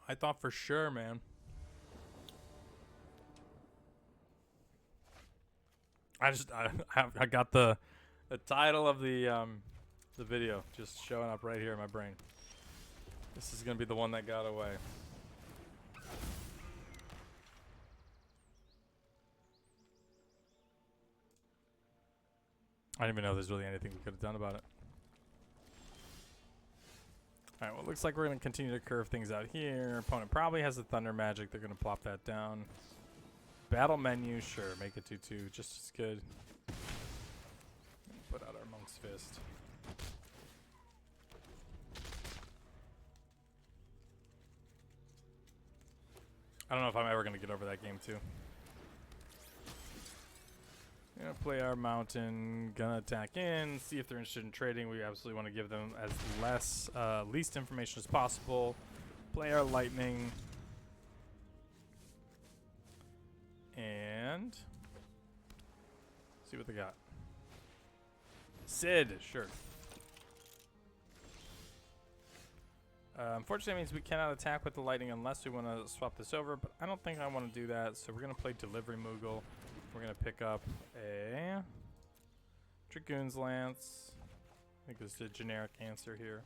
I thought for sure, man. I got the title of the video just showing up right here in my brain. This is gonna be the one that got away. I didn't even know there's really anything we could have done about it. Alright, well, it looks like we're going to continue to curve things out here. Opponent probably has the Thunder Magic. They're going to plop that down. Battle menu, sure. Make it 2-2. Just as good. Put out our Monk's Fist. I don't know if I'm ever going to get over that game, too. Gonna play our Mountain, gonna attack in, see if they're interested in trading. We absolutely want to give them as least information as possible. Play our Lightning. And see what they got. Sid, sure. Unfortunately, that means we cannot attack with the Lightning unless we want to swap this over, but I don't think I want to do that, so we're going to play Delivery Moogle. We're going to pick up a Dragoon's Lance. I think it's a generic answer here.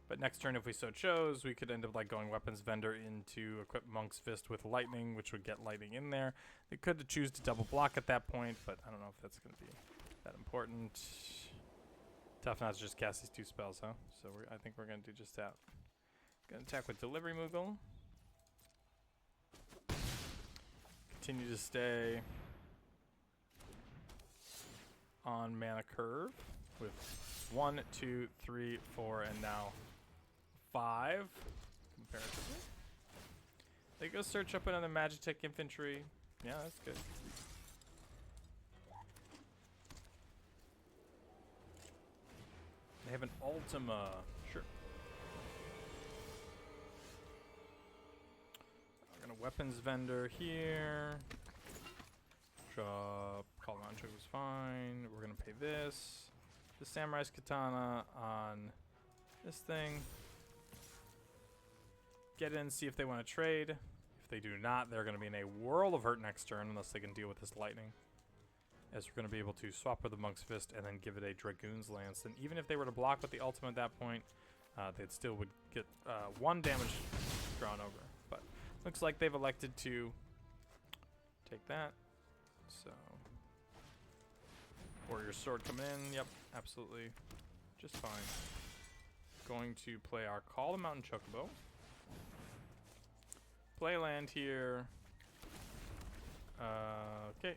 But next turn, if we so chose, we could end up like going Weapons Vendor into equip Monk's Fist with Lightning, which would get Lightning in there. They could choose to double block at that point, but I don't know if that's going to be that important. Tough not to just cast these 2 spells, huh? So I think we're going to do just that. Gonna attack with Delivery Moogle. Continue to stay on mana curve with 1, 2, 3, 4, and now 5 comparatively. They go search up another Magitech Infantry. Yeah, that's good. They have an Ultima. Sure. We're gonna Weapons Vendor here. Drop Call Mountain Choke was fine. We're gonna pay this. The Samurai's Katana on this thing. Get in, see if they want to trade. If they do not, they're going to be in a world of hurt next turn unless they can deal with this Lightning. As we're going to be able to swap with the Monk's Fist and then give it a Dragoon's Lance. And even if they were to block with the ultimate at that point, they still would get 1 damage drawn over. But looks like they've elected to take that. So, Warrior Sword coming in. Yep, absolutely. Just fine. Going to play our Call the Mountain Chocobo. Play land here. Okay.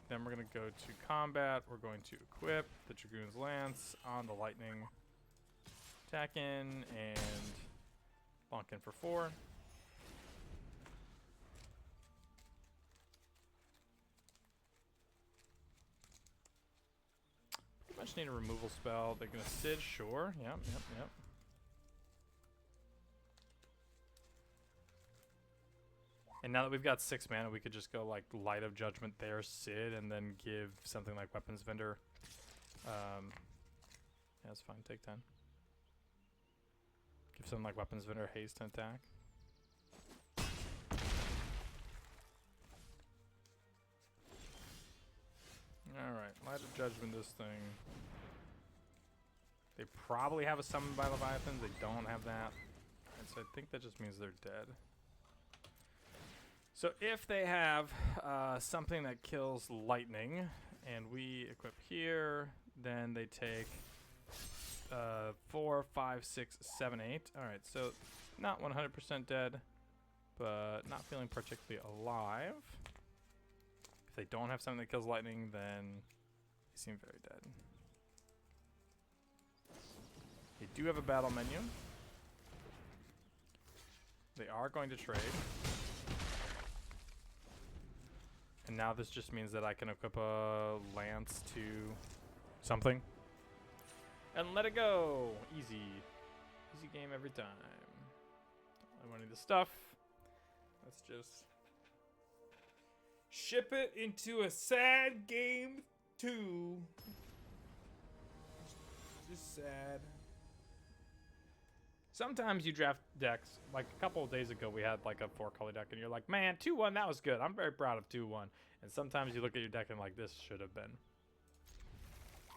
Then we're going to go to combat. We're going to equip the Dragoon's Lance on the Lightning. Attack in and bonk in for 4. Pretty much need a removal spell. They're going to Sid, sure. Yep. And now that we've got 6 mana, we could just go like Light of Judgment there, Sid, and then give something like Weapons Vendor. Yeah, that's fine. Take 10. Give something like Weapons Vendor haste and attack. Alright, Light of Judgment this thing. They probably have a summon by Leviathans. They don't have that. And so I think that just means they're dead. So if they have something that kills lightning, and we equip here, then they take 4, 5, 6, 7, 8. All right, so not 100% dead, but not feeling particularly alive. If they don't have something that kills lightning, then they seem very dead. They do have a battle menu. They are going to trade. And now this just means that I can equip a lance to something. And let it go. Easy. Easy game every time. Don't really want the stuff. Let's just ship it into a sad game 2. Just sad. Sometimes you draft decks, like a couple of days ago we had like a 4-color deck and you're like, man, 2-1, that was good. I'm very proud of 2-1. And sometimes you look at your deck and like, this should have been.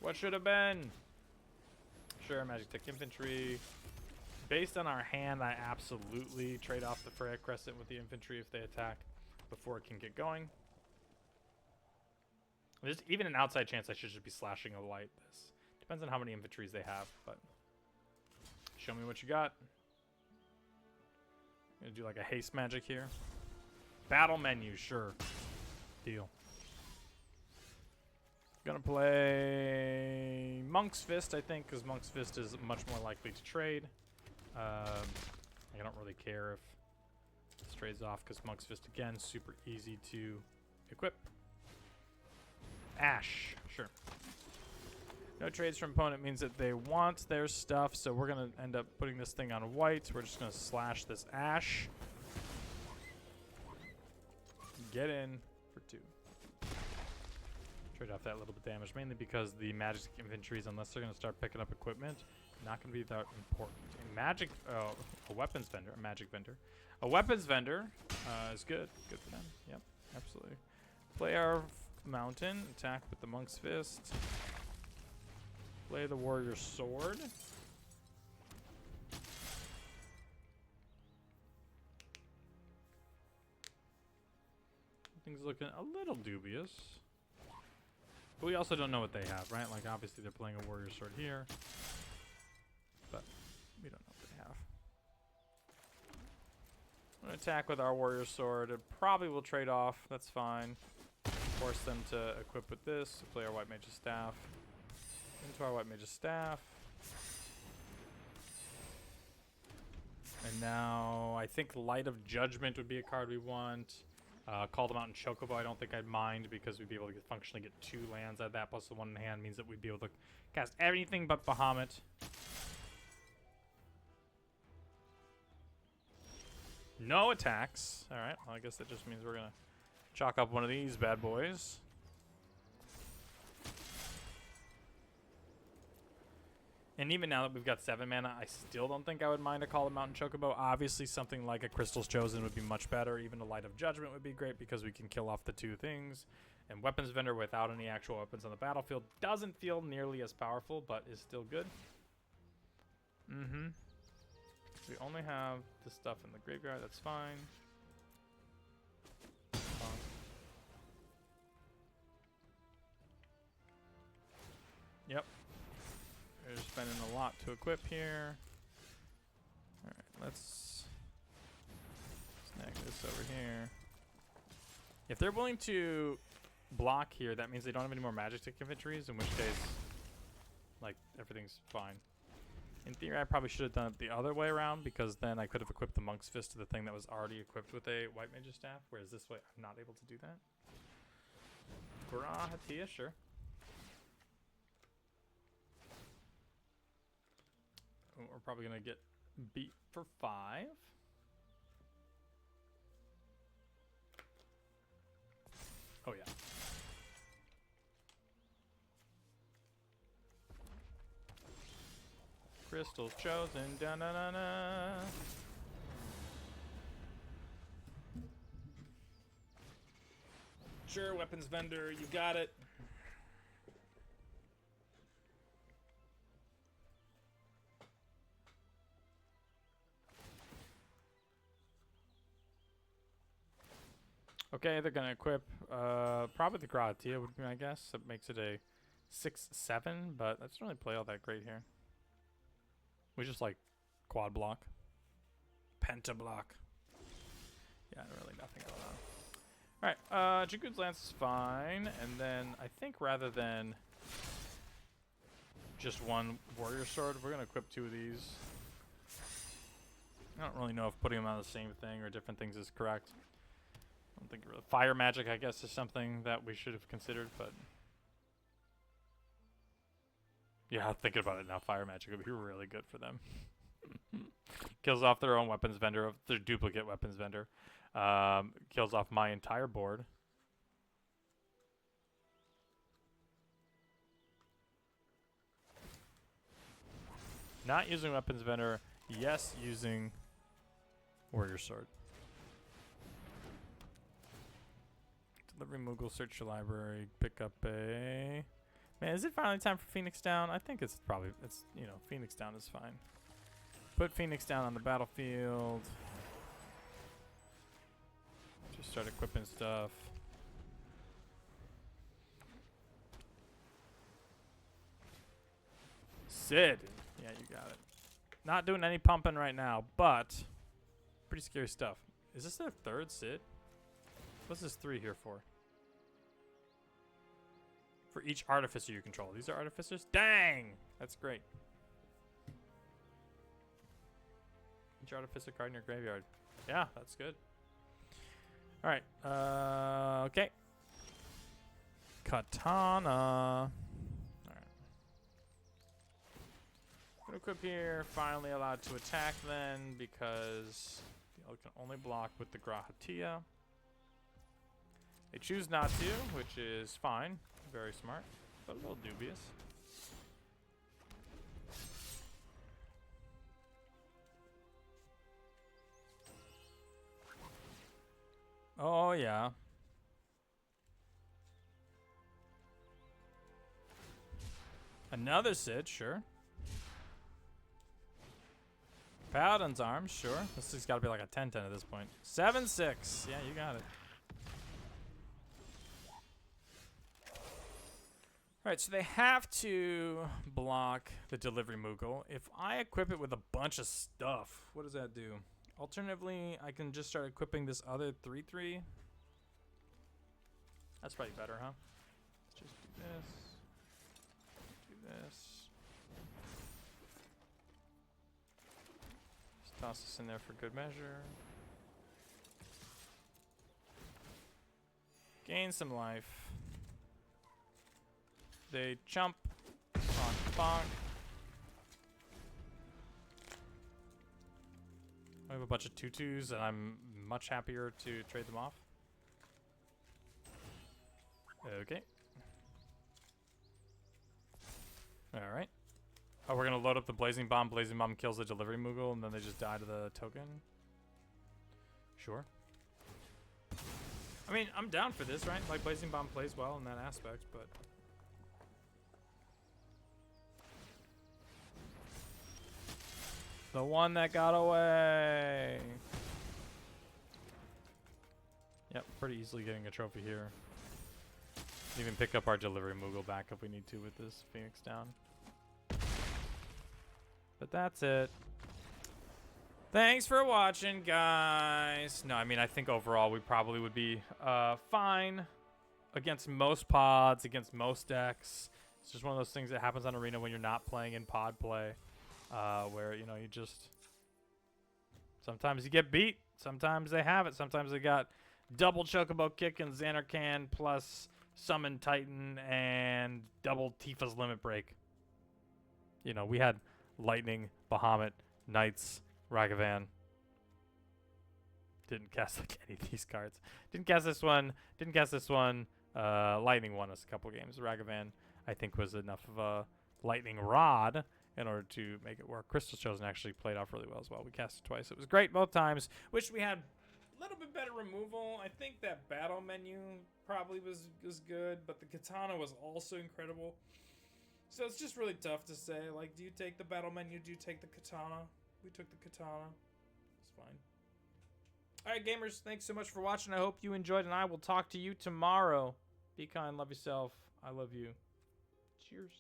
What should have been? Sure, Magic Tech Infantry. Based on our hand, I absolutely trade off the Freya Crescent with the infantry if they attack before it can get going. There's even an outside chance I should just be slashing a light this. Depends on how many infantries they have, but show me what you got. Gonna do like a haste magic here. Battle menu, sure. Deal. Gonna play Monk's Fist, I think, because Monk's Fist is much more likely to trade. I don't really care if this trades off, because Monk's Fist, again, super easy to equip. Ash, sure. No trades from opponent means that they want their stuff, so we're going to end up putting this thing on white. We're just going to slash this Ash. Get in for 2. Trade off that little bit of damage, mainly because the magic infantries, unless they're going to start picking up equipment, not going to be that important. A weapons vendor, a magic vendor. A weapons vendor is good. Good for them. Yep, absolutely. Play our mountain, attack with the Monk's Fist. Play the Warrior Sword. Things looking a little dubious. But we also don't know what they have, right? Like, obviously they're playing a Warrior Sword here. But we don't know what they have. I'm going to attack with our Warrior Sword. It probably will trade off. That's fine. Force them to equip with this. Play our White Mage's Staff. Into our White Mage's Staff. And now I think Light of Judgment would be a card we want. Call them out in Chocobo. I don't think I'd mind because we'd be able to functionally get 2 lands out of that, plus the 1 in hand means that we'd be able to cast anything but Bahamut. No attacks. Alright, well, I guess that just means we're going to chalk up one of these bad boys. And even now that we've got 7 mana, I still don't think I would mind a Call of Mountain Chocobo. Obviously, something like a Crystal's Chosen would be much better. Even a Light of Judgment would be great because we can kill off the 2 things. And Weapons Vendor without any actual weapons on the battlefield doesn't feel nearly as powerful, but is still good. We only have the stuff in the graveyard. That's fine. Yep. We're spending a lot to equip here. Alright, let's snag this over here. If they're willing to block here, that means they don't have any more Magic Tech Infantries, in which case, like, everything's fine. In theory, I probably should have done it the other way around, because then I could have equipped the Monk's Fist to the thing that was already equipped with a White Mage's Staff, whereas this way I'm not able to do that. Garahatia, sure. We're probably going to get beat for 5. Oh, yeah. Crystal's Chosen. Da-na-na-na. Sure, Weapons Vendor. You got it. Okay, they're gonna equip probably the Gratia would be my guess. That makes it a 6/7, but that doesn't really play all that great here. We just like quad block, pentablock. Yeah, really nothing going on. All right, Dragoon's Lance is fine, and then I think rather than just one Warrior Sword, we're gonna equip 2 of these. I don't really know if putting them on the same thing or different things is correct. I don't think really. Fire magic, I guess, is something that we should have considered, but yeah, thinking about it now, fire magic would be really good for them. Kills off their own weapons vendor, their duplicate weapons vendor. Kills off my entire board. Not using weapons vendor, yes, using Warrior Sword. Delivery Moogle, search your library, pick up a... Man, is it finally time for Phoenix Down? I think it's probably, you know, Phoenix Down is fine. Put Phoenix Down on the battlefield. Just start equipping stuff. Sid. Yeah, you got it. Not doing any pumping right now, but pretty scary stuff. Is this their 3rd Sid? What's this 3 here for? For each artificer you control. These are artificers? Dang! That's great. Each artificer card in your graveyard. Yeah, that's good. Alright. Okay. Katana. Alright. Gonna equip here. Finally allowed to attack then because the other can only block with the Grahatia. They choose not to, which is fine. Very smart, but a little dubious. Oh, yeah. Another Sid, sure. Paladin's Arms, sure. This has got to be like a 10/10 at this point. 7/6. Yeah, you got it. Alright, so they have to block the Delivery Moogle. If I equip it with a bunch of stuff, what does that do? Alternatively, I can just start equipping this other 3/3. That's probably better, huh? Let's just do this. Do this. Just toss this in there for good measure. Gain some life. They chump. Bonk, bonk. I have a bunch of 2/2s, and I'm much happier to trade them off. Okay. Alright. Oh, we're going to load up the Blazing Bomb. Blazing Bomb kills the Delivery Moogle, and then they just die to the token. Sure. I mean, I'm down for this, right? Like, Blazing Bomb plays well in that aspect, but... The one that got away. Yep, pretty easily getting a trophy here. Even pick up our Delivery Moogle back if we need to with this Phoenix Down. But that's it. Thanks for watching, guys. No, I mean, I think overall we probably would be fine against most pods, against most decks. It's just one of those things that happens on Arena when you're not playing in pod play. Where, you know, you just... Sometimes you get beat. Sometimes they have it. Sometimes they got double Chocobo Kick and Xanarcan plus Summon Titan and double Tifa's Limit Break. You know, we had Lightning, Bahamut, Knights, Ragavan. Didn't cast like any of these cards. Didn't cast this one. Didn't cast this one. Lightning won us a couple games. Ragavan, I think, was enough of a lightning rod in order to make it work. Crystal Chosen actually played off really well as well. We cast it twice. It was great both times. Wish we had a little bit better removal. I think that battle menu probably was good, but the katana was also incredible. So it's just really tough to say. Like, do you take the battle menu? Do you take the katana? We took the katana. It's fine. All right, gamers, thanks so much for watching. I hope you enjoyed, and I will talk to you tomorrow. Be kind, love yourself. I love you. Cheers.